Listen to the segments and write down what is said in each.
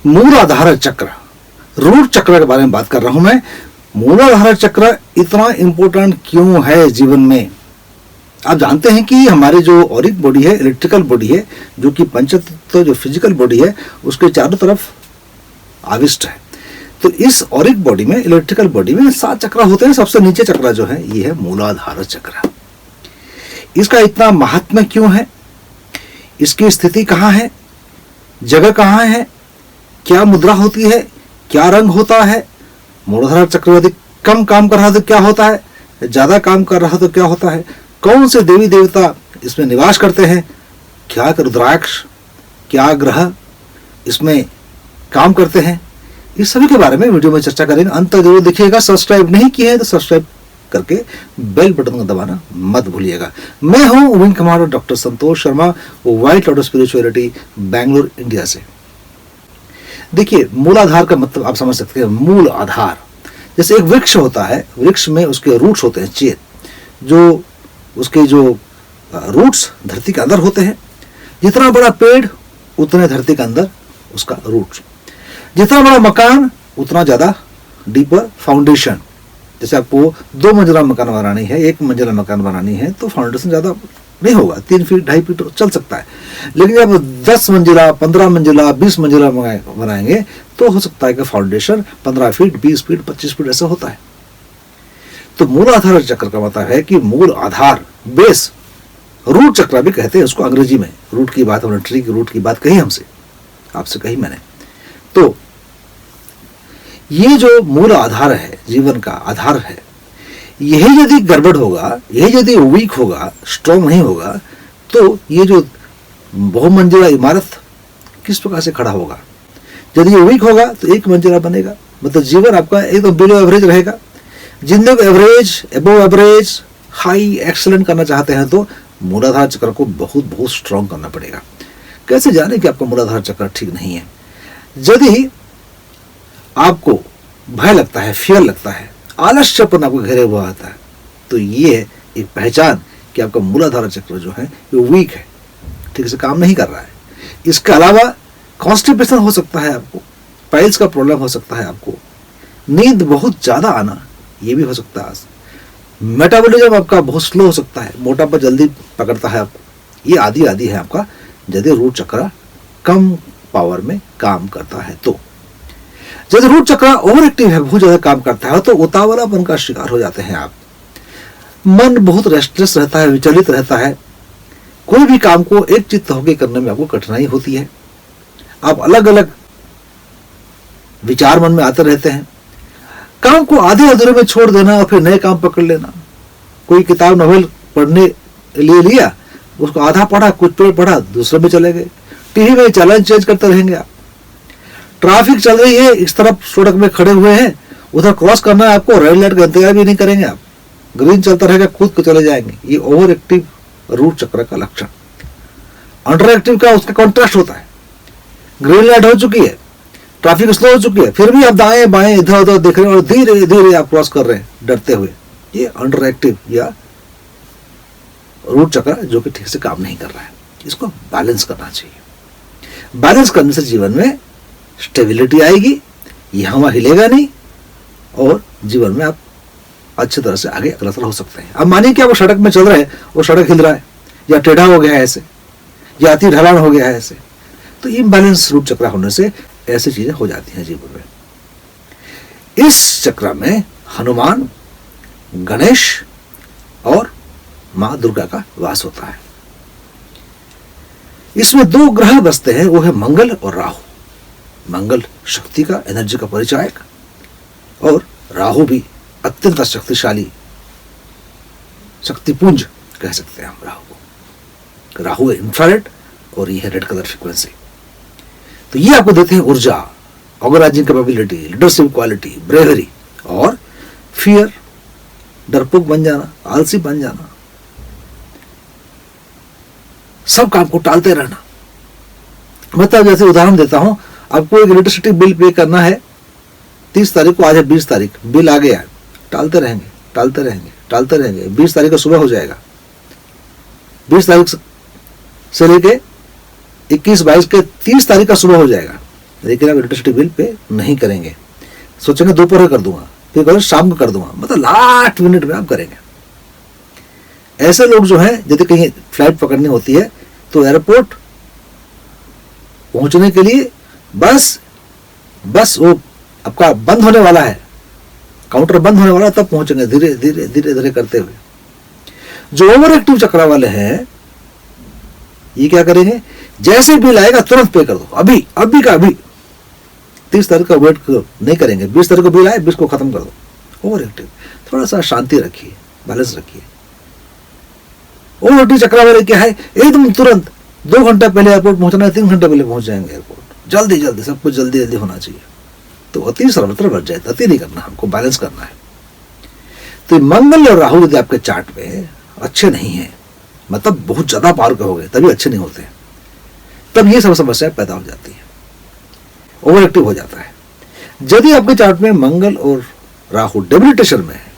मूलाधार चक्र, रूट चक्र के बारे में बात कर रहा हूं मैं। मूलाधार चक्र इतना इंपॉर्टेंट क्यों है जीवन में? आप जानते हैं कि हमारे जो ऑरिक बॉडी है, इलेक्ट्रिकल बॉडी है, जो कि पंचतत्व जो फिजिकल बॉडी है उसके चारों तरफ आविष्ट है। तो इस ऑरिक बॉडी में, इलेक्ट्रिकल बॉडी में 7 चक्र होते हैं। सबसे नीचे चक्र जो है ये है मूलाधार चक्र। इसका इतना महात्म्य क्यों है? इसकी स्थिति कहाँ है, जगह कहाँ है, क्या मुद्रा होती है, क्या रंग होता है, मूलाधार चक्र यदि कम काम कर रहा तो क्या होता है, ज्यादा काम कर रहा तो क्या होता है, कौन से देवी देवता इसमें निवास करते हैं, क्या रुद्राक्ष, क्या ग्रह इसमें काम करते हैं, इस सभी के बारे में वीडियो में चर्चा करेंगे। अंत तक जरूर देखिएगा। सब्सक्राइब नहीं किया है तो सब्सक्राइब करके बेल बटन को दबाना मत भूलिएगा। मैं हूं wing commander doctor Santosh Sharma, white lotus spirituality, Bangalore, India से। देखिए, मूलाधार का मतलब आप समझ सकते हैं। मूल आधार जैसे एक वृक्ष होता है, वृक्ष में उसके रूट्स होते हैं, चेत, जो उसके जो रूट्स धरती के अंदर होते हैं। जितना बड़ा पेड़ उतने धरती के अंदर उसका रूट्स, जितना बड़ा मकान उतना ज्यादा डीपर फाउंडेशन। जैसे आपको 2 मंजिला मकान बनानी है, 1 मंजिला मकान बनानी है तो फाउंडेशन ज्यादा नहीं होगा, 3 फीट 2.5 फीट चल सकता है। लेकिन जब 10 मंजिला, 15 मंजिला, 20 मंजिला बनाएंगे तो हो सकता है कि फाउंडेशन 15 फीट, 20 फीट, 25 फीट ऐसा होता है। तो मूलाधार चक्र का मतलब है कि मूल आधार, बेस, रूट चक्र भी कहते हैं उसको अंग्रेजी में। रूट की बात, हमने ट्री की रूट की बात कही, हमसे आपसे कही मैंने। तो ये जो मूल आधार है, जीवन का आधार है, यही यदि गड़बड़ होगा, यही यदि वीक होगा, स्ट्रॉन्ग नहीं होगा, तो ये जो बहुमंजिला इमारत किस प्रकार से खड़ा होगा? यदि ये वीक होगा तो 1 मंजिला बनेगा, मतलब जीवन आपका एकदम बिलो एवरेज रहेगा। जिंदगी average, above average, high, excellent करना चाहते हैं तो मूलाधार चक्र को बहुत बहुत स्ट्रॉन्ग करना पड़ेगा। कैसे जाने कि आपका मूलाधार चक्र ठीक नहीं है? यदि आपको भय लगता है, फियर लगता है, आलस्यपन आपको घेरे हुआ आता है, तो ये है एक पहचान कि आपका मूलाधार चक्र जो है ये वीक है, ठीक से काम नहीं कर रहा है। इसके अलावा कॉन्स्टिपेशन हो सकता है, आपको पाइल्स का प्रॉब्लम हो सकता है, आपको नींद बहुत ज्यादा आना ये भी हो सकता है। मेटाबॉलिज्म आपका बहुत स्लो हो सकता है, मोटापा जल्दी पकड़ता है आपको। ये आदि आदि है आपका यदि रूट चक्र कम पावर में काम करता है तो। यदि रूट चक्र ओवर एक्टिव है, बहुत ज्यादा काम करता है, तो उतावलापन का शिकार हो जाते हैं आप। मन बहुत रेस्टलेस रहता है, विचलित रहता है। कोई भी काम को एक चित्त होकर करने में आपको कठिनाई होती है। आप अलग अलग विचार मन में आते रहते हैं। काम को आधे अधूरे में छोड़ देना और फिर नए काम पकड़ लेना। कोई किताब नॉवेल पढ़ने लिए लिया, उसको आधा पढ़ा, कुछ पेड़ पढ़ा, दूसरे में चले गए। टीवी में चैनल चेंज करते रहेंगे आप। ट्रैफिक चल रही है, इस तरफ सड़क में खड़े हुए हैं, उधर क्रॉस करना है आपको, रेड लाइट का इंतजार भी नहीं करेंगे आप, ग्रीन चलता रहेगा, कूद के चले जाएंगे। ये ओवर एक्टिव रूट चक्र का लक्षण। अंडर एक्टिव का उसका कॉन्ट्रास्ट होता है। ग्रीन लाइट हो चुकी है, ट्रैफिक स्लो हो चुकी है, फिर भी आप दाएं बाएं इधर उधर देख रहे हैं और धीरे धीरे आप क्रॉस कर रहे हैं डरते हुए। ये अंडर एक्टिव या रूट चक्र जो कि ठीक से काम नहीं कर रहा है। इसको बैलेंस करना चाहिए। बैलेंस करने से जीवन में स्टेबिलिटी आएगी, ये हवा हिलेगा नहीं और जीवन में आप अच्छी तरह से आगे अग्रसर हो सकते हैं। अब मानिए कि आप सड़क में चल रहे हैं, वो सड़क हिल रहा है या टेढ़ा हो गया है ऐसे, या अति ढलान हो गया है ऐसे, तो इम्बैलेंस रूट चक्र होने से ऐसी चीजें हो जाती हैं जीवन में। इस चक्र में हनुमान, गणेश और मां दुर्गा का वास होता है। इसमें 2 ग्रह बसते हैं, वो है मंगल और राहु। मंगल शक्ति का, एनर्जी का परिचायक, और राहु भी अत्यंत शक्तिशाली, शक्तिपुंज कह सकते हैं हम राहु को। राहु है इंफ्रारेड और ये है रेड कलर फ्रीक्वेंसी। तो ये आपको देते हैं ऊर्जा, organising capability, leadership quality, bravery और फियर, डरपोक बन जाना, आलसी बन जाना, सब काम को टालते रहना। मतलब जैसे उदाहरण देता हूं, आपको एक इलेक्ट्रिसिटी बिल पे करना है 30 तारीख को, आज है 20 तारीख, बिल आ गया है, टालते रहेंगे टालते रहेंगे टालते रहेंगे, 20 तारीख को सुबह हो जाएगा। 20 तारीख से लेके 21, 22 के 30 तारीख का सुबह हो जाएगा। लेकिन आप इलेक्ट्रिसिटी बिल पे नहीं करेंगे। सोचेंगे दोपहर कर दूंगा, फिर कहोगे शाम को कर दूंगा, मतलब लास्ट मिनट में आप करेंगे। ऐसे लोग जो है यदि कहीं फ्लाइट पकड़नी होती है तो एयरपोर्ट पहुंचने के लिए बस वो आपका बंद होने वाला है, काउंटर बंद होने वाला है, तब पहुंचेंगे धीरे धीरे धीरे धीरे करते हुए। जो ओवर एक्टिव चक्रा वाले हैं ये क्या करेंगे, जैसे बिल आएगा तुरंत पे कर दो, अभी अभी का अभी, 30 तारीख का वेट नहीं करेंगे, 20 तारीख को बिल आए 20 को खत्म कर दो। ओवर एक्टिव, थोड़ा सा शांति रखिए, बैलेंस रखिए। ओवर एक्टिव चक्रा वाले क्या है, एकदम तुरंत 2 घंटा पहले एयरपोर्ट पहुंचना है, 3 घंटे पहले पहुंच जाएंगे एयरपोर्ट, जल्दी जल्दी, सब कुछ जल्दी जल्दी होना चाहिए। तो अति सर्वत्र बढ़ जाए, अति नहीं करना, हमको बैलेंस करना है। तो मंगल और राहु यदि आपके चार्ट में अच्छे नहीं है, मतलब बहुत ज्यादा पावर के हो गए, तभी अच्छे नहीं होते, तब ये सब समस्या पैदा हो जाती है, ओवर एक्टिव हो जाता है। यदि आपके चार्ट में मंगल और राहु डेबिलिटेशन में है,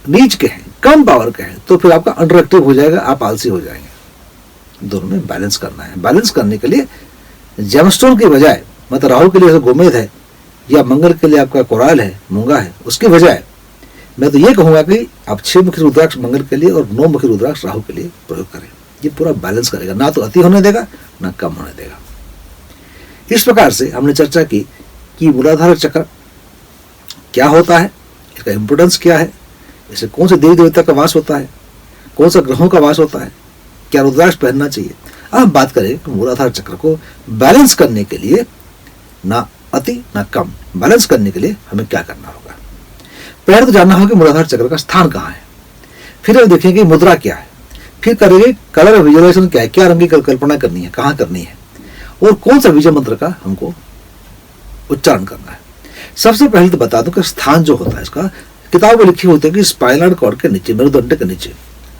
नीच के हैं, कम पावर के हैं, तो फिर आपका अंडर एक्टिव हो जाएगा, आप आलसी हो जाएंगे। दोनों में बैलेंस करना है। बैलेंस करने के लिए जेमस्टोन की बजाय, मतलब राहु के लिए गोमेद है या मंगल के लिए आपका कोराल है, मूंगा है, उसके बजाय मैं तो ये कहूंगा कि आप 6 मुखी रुद्राक्ष मंगल के लिए और 9 मुखी रुद्राक्ष राहु के लिए प्रयोग करें। ये पूरा बैलेंस करेगा, ना तो अति होने देगा ना कम होने देगा। इस प्रकार से हमने चर्चा की कि मूलाधार चक्र क्या होता है, इसका इंपोर्टेंस क्या है, इसे कौन से देवी देवता का वास होता है, कौन सा ग्रहों का वास होता है, क्या रुद्राक्ष पहनना चाहिए। अब हम बात करें कि मूलाधार चक्र को बैलेंस करने के लिए, ना अति ना कम, बैलेंस करने के लिए हमें क्या करना होगा। पहले तो जानना होगा कि मूलाधार चक्र का स्थान कहाँ है, फिर हम देखेंगे मुद्रा क्या है, फिर करेंगे कलर विजुअलाइजेशन क्या है, क्या रंग की कल्पना करनी है, कहाँ करनी है, और कौन सा विजय मंत्र का हमको उच्चारण करना है। सबसे पहले तो बता दूं कि स्थान जो होता है इसका किताब में लिखी होती है कि स्पाइनल कॉर्ड के नीचे, मेरुदंड के नीचे,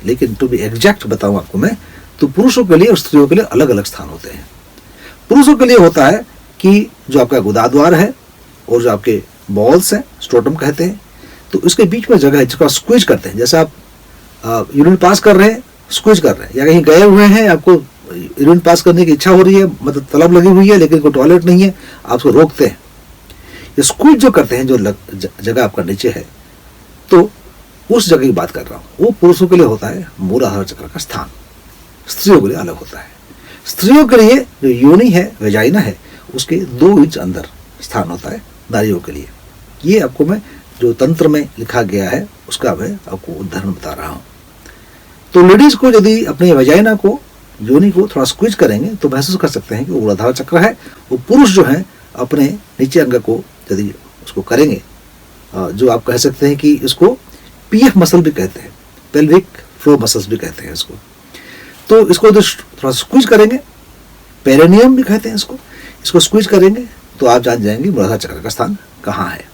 लेकिन टू बी एग्जैक्ट बताऊं आपको मैं, तो पुरुषों के लिए और स्त्रियों के लिए अलग अलग स्थान होते हैं। पुरुषों के लिए होता है कि जो आपका गुदाद्वार है और जो आपके बॉल्स हैं, स्ट्रोटम कहते हैं, तो इसके बीच में जगह है जिसको स्क्वीज करते हैं। जैसे आप यूरिन पास कर रहे हैं, स्क्वीज कर रहे हैं, या कहीं गए हुए हैं, आपको यूरिन पास करने की इच्छा हो रही है, मतलब तलब लगी हुई है लेकिन कोई टॉयलेट नहीं है, आप उसको रोकते हैं, ये स्क्वीज जो करते हैं, जो जगह आपका नीचे है, तो उस जगह की बात कर रहा हूं। वो पुरुषों के लिए होता है मूलाधार चक्र का स्थान, स्त्रियों के लिए अलग होता है। स्त्रियों के लिए जो योनि है, वेजाइना है, उसके 2 इंच अंदर स्थान होता है नारियों के लिए। ये आपको मैं जो तंत्र में लिखा गया है उसका मैं आपको उदाहरण बता रहा हूं। तो लेडीज को यदि अपने वेजाइना को, योनि को थोड़ा स्क्वीज करेंगे तो महसूस कर सकते हैं कि मूलाधार चक्र है। वो पुरुष जो है अपने नीचे अंग को यदि उसको करेंगे, जो आप कह सकते हैं कि इसको पीएफ मसल भी कहते हैं, पेल्विक फ्लोर मसल्स भी कहते हैं इसको, तो इसको थोड़ा स्क्वीज करेंगे, पेरिनियम भी कहते हैं इसको स्क्वीज करेंगे तो आप जान जाएंगे मूलाधार चक्र का स्थान कहाँ है।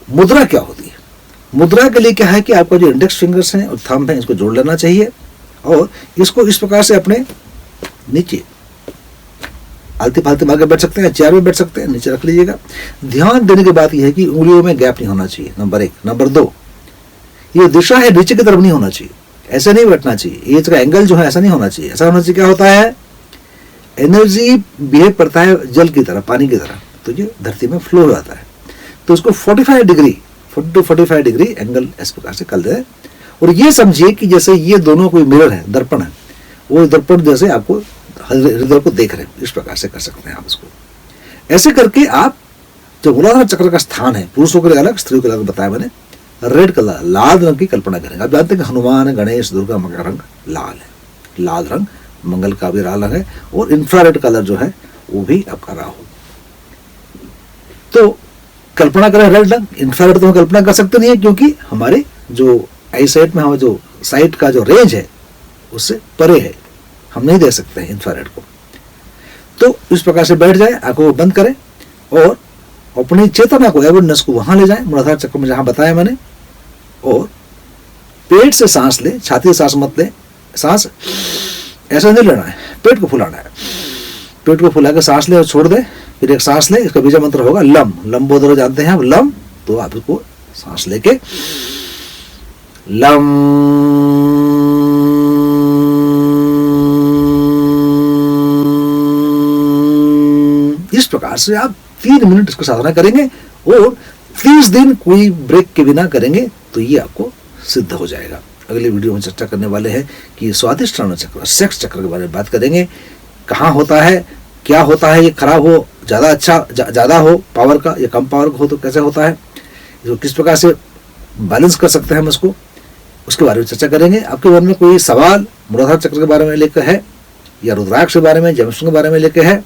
मुद्रा क्या होती है? मुद्रा के लिए क्या है कि आपका जो इंडेक्स फिंगर्स हैं और थंब है, इसको जोड़ लेना चाहिए और इसको इस प्रकार से अपने नीचे आलती फालती मार के बैठ सकते हैं, चेयर में बैठ सकते हैं, नीचे रख लीजिएगा। ध्यान देने की बात यह है कि उंगलियों में गैप नहीं होना चाहिए, नंबर 1। नंबर 2, ये दिशा है नीचे की तरफ नहीं होना चाहिए, ऐसे नहीं बैठना चाहिए, ये इसका एंगल जो है ऐसा नहीं होना चाहिए। ऐसा होना चाहिए क्या होता है, एनर्जी बिहेव करता है जल की तरह, पानी की तरह, तो ये धरती में फ्लो हो जाता है। तो उसको 45 डिग्री 40 to 45 डिग्री एंगल इस प्रकार से कर दे। और ये समझिए कि जैसे ये दोनों कोई मिरर है, दर्पण है, वो दर्पण जैसे आपको हृदय को देख रहे हैं, इस प्रकार से कर सकते हैं आप इसको। ऐसे करके आप जो मूलाधार चक्र का स्थान है, पुरुषों के लिए अलग, स्त्रियों के लिए अलग बताया मैंने, रेड कलर, लाल रंग की कल्पना करेंगे। आप जानते हैं कि हनुमान, गणेश, दुर्गा मां का रंग लाल है, लाल रंग मंगल का भी लाल रंग है, और इंफ्रारेड कलर जो है वो भी आपका राहु। तो कल्पना करें रेड रंग, इंफ्रारेड तो हम कल्पना कर सकते नहीं है क्योंकि हमारे जो आई साइट में हमारे जो साइट का जो रेंज है उससे परे है, हम नहीं दे सकते हैं इंफ्रारेड को। तो इस प्रकार से बैठ जाए, आंखों को बंद करें और अपनी चेतना को, अवेयरनेस को वहां ले जाए मूलाधार चक्र में जहां बताया मैंने, और पेट से सांस ले, छाती से सांस मत ले, सांस ऐसा नहीं लेना है, पेट को फुलाना है, पेट को फुला के सांस ले और छोड़ दे, फिर एक सांस ले, इसका बीजा मंत्र होगा लम, लंबोदर जानते हैं आप, लम, तो आप इसको सांस लेके लम, प्रकार से आप 3 मिनट इसको साधना करेंगे और 30 दिन कोई ब्रेक के बिना करेंगे तो ये आपको सिद्ध हो जाएगा। अगले वीडियो में चर्चा करने वाले हैं कि स्वादिष्ट श्रवण चक्र, सेक्स चक्र के बारे में बात करेंगे। कहाँ होता है, क्या होता है, ये खराब हो, ज़्यादा अच्छा ज़्यादा हो पावर का या कम पावर का हो तो कैसे होता है, इसको किस प्रकार से बैलेंस कर सकते हैं हम इसको, उसके बारे में चर्चा करेंगे। आपके मन में कोई सवाल मूलाधार चक्र के बारे में लेकर है या रुद्राक्ष के बारे में, जमस्टोन के बारे में लेकर है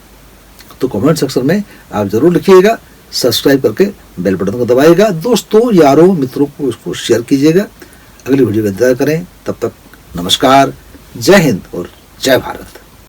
तो कमेंट सेक्शन में आप जरूर लिखिएगा। सब्सक्राइब करके बेल बटन को दबाइएगा। दोस्तों, यारों, मित्रों को इसको शेयर कीजिएगा। अगली वीडियो का इंतजार करें। तब तक नमस्कार, जय हिंद और जय भारत।